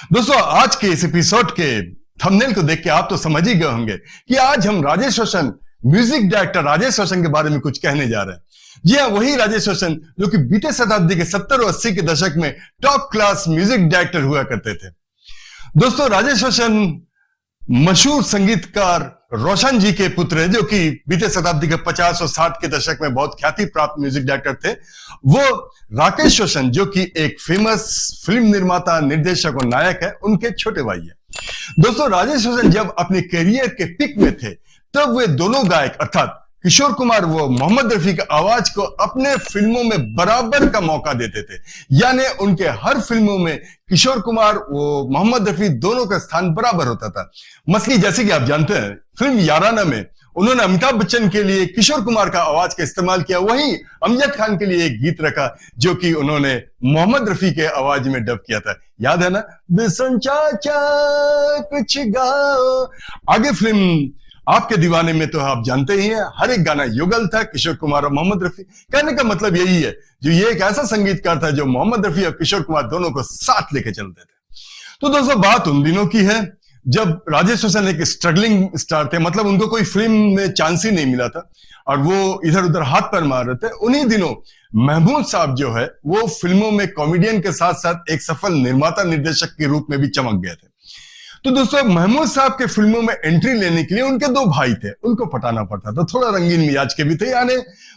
दोस्तों, आज के इस एपिसोड के थंबनेल को देख के आप तो समझ ही गए होंगे कि आज हम राजेश रोशन, म्यूजिक डायरेक्टर राजेश रोशन के बारे में कुछ कहने जा रहे हैं। जी हाँ, वही राजेश रोशन जो कि बीते शताब्दी के 70 और 80 के दशक में टॉप क्लास म्यूजिक डायरेक्टर हुआ करते थे। दोस्तों, राजेश रोशन मशहूर संगीतकार रोशन जी के पुत्र है, जो कि बीते शताब्दी के 50 और 60 के दशक में बहुत ख्याति प्राप्त म्यूजिक डायरेक्टर थे। वो राकेश रोशन, जो कि एक फेमस फिल्म निर्माता, निर्देशक और नायक है, उनके छोटे भाई है। दोस्तों, राजेश रोशन जब अपने करियर के पिक में थे, तब वे दोनों गायक अर्थात किशोर कुमार व मोहम्मद रफी की आवाज को अपने फिल्मों में बराबर का मौका देते थे। यानी उनके हर फिल्मों में किशोर कुमार व मोहम्मद रफी दोनों का स्थान बराबर होता था। मसली जैसे कि आप जानते हैं, फिल्म याराना में उन्होंने अमिताभ बच्चन के लिए किशोर कुमार का आवाज का इस्तेमाल किया, वहीं अमजद खान के लिए एक गीत रखा जो कि उन्होंने मोहम्मद रफी के आवाज में डब किया था। याद है ना, बिसन चाचा कुछ गाओ। आगे फिल्म आपके दीवाने में तो आप जानते ही हैं, हर एक गाना युगल था, किशोर कुमार और मोहम्मद रफी। कहने का मतलब यही है, जो ये एक ऐसा संगीतकार था जो मोहम्मद रफी और किशोर कुमार दोनों को साथ लेके चलते थे। तो दोस्तों, बात उन दिनों की है जब राजेश रोशन एक स्ट्रगलिंग स्टार थे, मतलब उनको कोई फिल्म में चांस ही नहीं मिला था और वो इधर उधर हाथ पैर मार रहे थे। उन्हीं दिनों महमूद साहब जो है, वो फिल्मों में कॉमेडियन के साथ साथ एक सफल निर्माता निर्देशक के रूप में भी चमक गए थे। तो दोस्तों, महमूद साहब के फिल्मों में एंट्री लेने के लिए उनके दो भाई थे, उनको पटाना पड़ता था। थोड़ा रंगीन मिजाज के भी थे, यानी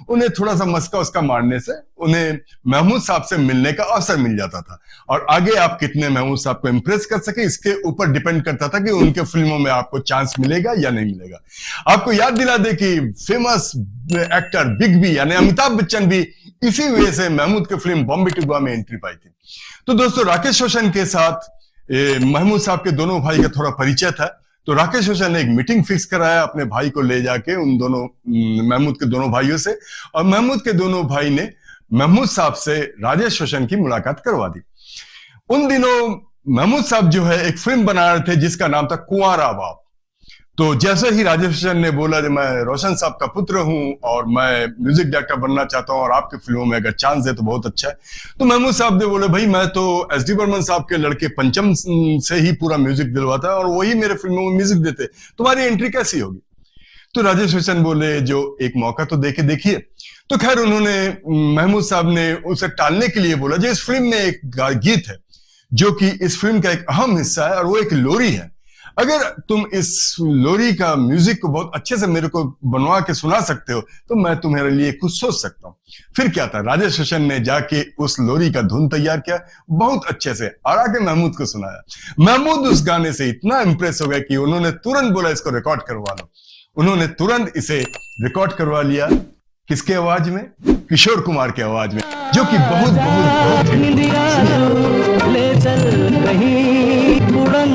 उन्हें थोड़ा सा मस्का उसका मारने से उन्हें महमूद साहब से मिलने का अवसर मिल जाता था। और आगे आप कितने महमूद साहब को इंप्रेस कर सके, इसके ऊपर डिपेंड करता था कि उनके फिल्मों में आपको चांस मिलेगा या नहीं मिलेगा। आपको याद दिला दे कि फेमस एक्टर बिग बी यानी अमिताभ बच्चन भी इसी वजह से महमूद की फिल्म बॉम्बे टू गोवा में एंट्री पाई थी। तो दोस्तों, राकेश रोशन के साथ महमूद साहब के दोनों भाई का थोड़ा परिचय था, तो राकेश रोशन ने एक मीटिंग फिक्स कराया अपने भाई को ले जाके उन दोनों महमूद के दोनों भाइयों से, और महमूद के दोनों भाई ने महमूद साहब से राजेश रोशन की मुलाकात करवा दी। उन दिनों महमूद साहब जो है एक फिल्म बना रहे थे जिसका नाम था कुंवारा बाप। तो जैसे ही राजेश रोशन ने बोला कि मैं रोशन साहब का पुत्र हूं और मैं म्यूजिक डायरेक्टर बनना चाहता हूं और आपकी फिल्मों में अगर चांस दे तो बहुत अच्छा है, तो महमूद साहब ने बोले, भाई मैं तो एस डी बर्मन साहब के लड़के पंचम से ही पूरा म्यूजिक दिलवाता है और वही मेरे फिल्मों में म्यूजिक देते, तुम्हारी एंट्री कैसी होगी? तो राजेश रोशन बोले, जो एक मौका तो देके देखिए। तो खैर, उन्होंने महमूद साहब ने उसे टालने के लिए बोला, जो इस फिल्म में एक गीत है जो कि इस फिल्म का एक अहम हिस्सा है और वो एक लोरी है। अगर तुम इस लोरी का म्यूजिक को बहुत अच्छे से मेरे को बनवा के सुना सकते हो तो मैं तुम्हारे लिए कुछ सोच सकता हूं। फिर क्या था, राजेश रोशन ने जाके उस लोरी का धुन तैयार किया बहुत अच्छे से और आके महमूद को सुनाया। महमूद उस गाने से इतना इंप्रेस हो गया कि उन्होंने तुरंत बोला, इसको रिकॉर्ड करवा लो। उन्होंने तुरंत इसे रिकॉर्ड करवा लिया। किसके आवाज में? किशोर कुमार के आवाज में, जो कि बहुत बहुत ले चल कहीं उड़न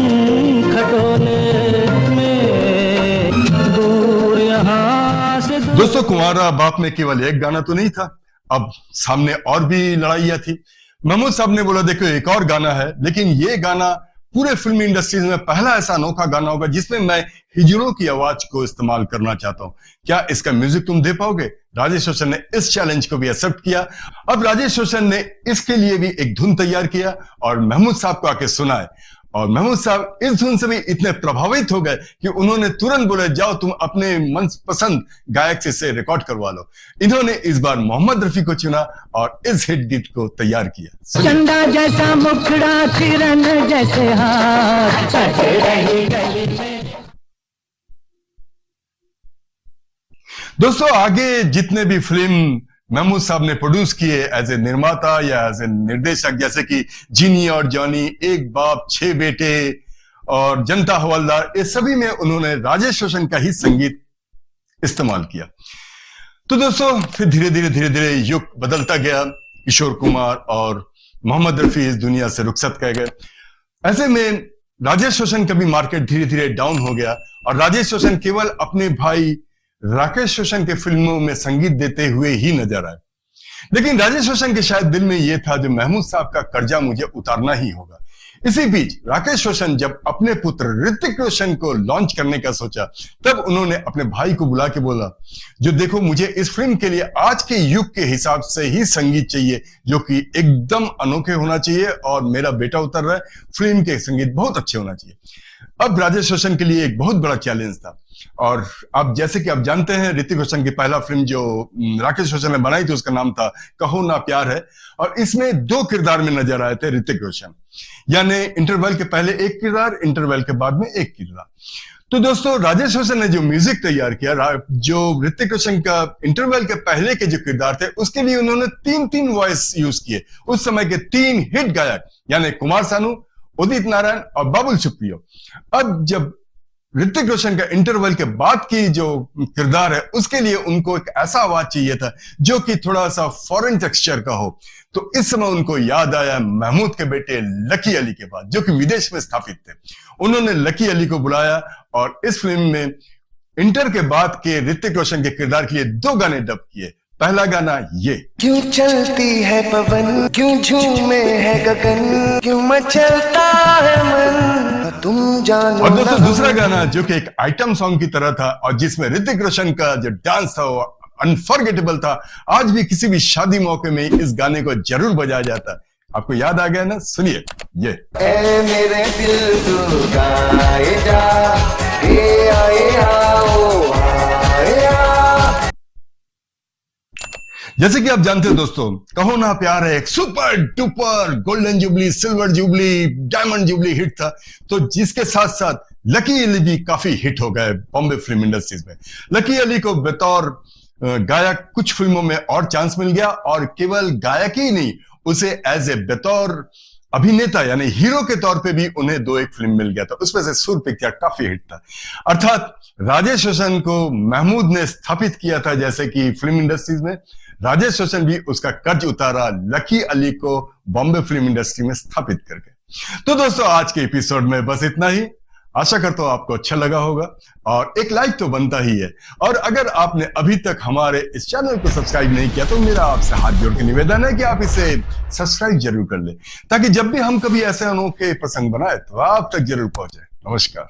खटोले में दूर यहाँ से। दोस्तों, कुंवारा बाप में केवल एक गाना तो नहीं था, अब सामने और भी लड़ाइयां थी। महमूद साहब ने बोला, देखो एक और गाना है, लेकिन ये गाना पूरे फिल्मी इंडस्ट्रीज में पहला ऐसा अनोखा गाना होगा जिसमें मैं हिजड़ों की आवाज को इस्तेमाल करना चाहता हूं, क्या इसका म्यूजिक तुम दे पाओगे? राजेश रोशन ने इस चैलेंज को भी एक्सेप्ट किया। अब राजेश रोशन ने इसके लिए भी एक धुन तैयार किया और महमूद साहब को आके सुनाए, और महमूद साहब इस धुन से भी इतने प्रभावित हो गए कि उन्होंने तुरंत बोले, जाओ तुम अपने मनपसंद गायक से इसे रिकॉर्ड करवा लो। इन्होंने इस बार मोहम्मद रफी को चुना और इस हिट गीत को तैयार किया। चंदा जैसा मुखड़ा, किरण जैसे हाथ, रही गली में। दोस्तों, आगे जितने भी फिल्म महमूद साहब ने प्रोड्यूस किए एज ए निर्माता या एज ए निर्देशक, जैसे कि जीनी और जॉनी, एक बाप, 6 बेटे और जनता हवलदार, ये सभी में उन्होंने राजेश रोशन का ही संगीत इस्तेमाल किया। तो दोस्तों, फिर धीरे धीरे युग बदलता गया। किशोर कुमार और मोहम्मद रफी इस दुनिया से रुखसत कर गए। ऐसे में राजेश रोशन का भी मार्केट धीरे धीरे डाउन हो गया और राजेश रोशन केवल अपने भाई राकेश रोशन के फिल्मों में संगीत देते हुए ही नजर आए। लेकिन राजेश रोशन के शायद दिल में यह था, जो महमूद साहब का कर्जा मुझे उतारना ही होगा, इसी बीच राकेश रोशन जब अपने पुत्र ऋतिक रोशन को लॉन्च करने का सोचा, तब उन्होंने अपने भाई को बुला के बोला, जो देखो मुझे इस फिल्म के लिए आज के युग के हिसाब से ही संगीत चाहिए, जो कि एकदम अनोखे होना चाहिए, और मेरा बेटा उतर रहा है, फिल्म के संगीत बहुत अच्छे होना चाहिए। अब राजेश रोशन के लिए एक बहुत बड़ा चैलेंज था, और अब जैसे कि आप जानते हैं, ऋतिक रोशन की पहला फिल्म जो राकेश रोशन ने बनाई थी उसका नाम था कहो ना प्यार है, और इसमें 2 किरदार में नजर आए थे ऋतिक रोशन, यानी इंटरवल के पहले एक किरदार, इंटरवल के बाद में एक किरदार। तो दोस्तों, राजेश रोशन ने जो म्यूजिक तैयार किया, जो ऋतिक रोशन का इंटरवल के पहले के जो किरदार थे, उसके लिए उन्होंने 3 वॉइस यूज किए। उस समय के 3 हिट गायक, यानी कुमार सानू, उदित नारायण और बाबुल सुप्रियो। अब जब ऋतिक रोशन का इंटरवल के बाद की जो किरदार है, उसके लिए उनको एक ऐसा आवाज चाहिए था जो कि थोड़ा सा फॉरेन टेक्सचर का हो। तो इस समय उनको याद आया महमूद के बेटे लकी अली के बाद, जो कि विदेश में स्थापित थे। उन्होंने लकी अली को बुलाया और इस फिल्म में इंटर के बाद के ऋतिक रोशन के किरदार के लिए 2 गाने डब किए। पहला गाना ये, क्यों चलती है पवन, क्यों झूमे है गगन, क्यों मचलता है मन, तुम जानो। और दोस्तों, दूसरा गाना जो कि एक आइटम सॉन्ग की तरह था और जिसमें ऋतिक रोशन का जो डांस था वो अनफॉरगेटेबल था। आज भी किसी भी शादी मौके में इस गाने को जरूर बजाया जाता है। आपको याद आ गया ना? सुनिए ये। ए मेरे दिल तू गाए जा, ए आए आओ आए आ। जैसे कि आप जानते हो दोस्तों, कहो ना प्यार है एक super duper golden jubilee, silver jubilee, diamond jubilee hit था, तो जिसके साथ साथ लकी अली भी काफी हिट हो गए बॉम्बे फिल्म इंडस्ट्रीज में। लकी अली को बतौर गायक कुछ फिल्मों में और चांस मिल गया, और केवल गायक ही नहीं, उसे एज ए बतौर अभिनेता यानी हीरो के तौर पे भी उन्हें 2-1 फिल्म मिल गया था। उसमें से सुर पिक्चर काफी हिट था। अर्थात राजेश रोशन को महमूद ने स्थापित किया था, जैसे कि फिल्म इंडस्ट्रीज में राजेश रोशन भी उसका कर्ज उतारा लकी अली को बॉम्बे फिल्म इंडस्ट्री में स्थापित करके। तो दोस्तों, आज के एपिसोड में बस इतना ही। आशा करता हूं आपको अच्छा लगा होगा, और एक लाइक तो बनता ही है। और अगर आपने अभी तक हमारे इस चैनल को सब्सक्राइब नहीं किया, तो मेरा आपसे हाथ जोड़ के निवेदन है कि आप इसे सब्सक्राइब जरूर कर ले, ताकि जब भी हम कभी ऐसे अनोखे प्रसंग बनाए तो आप तक जरूर पहुंचे। नमस्कार।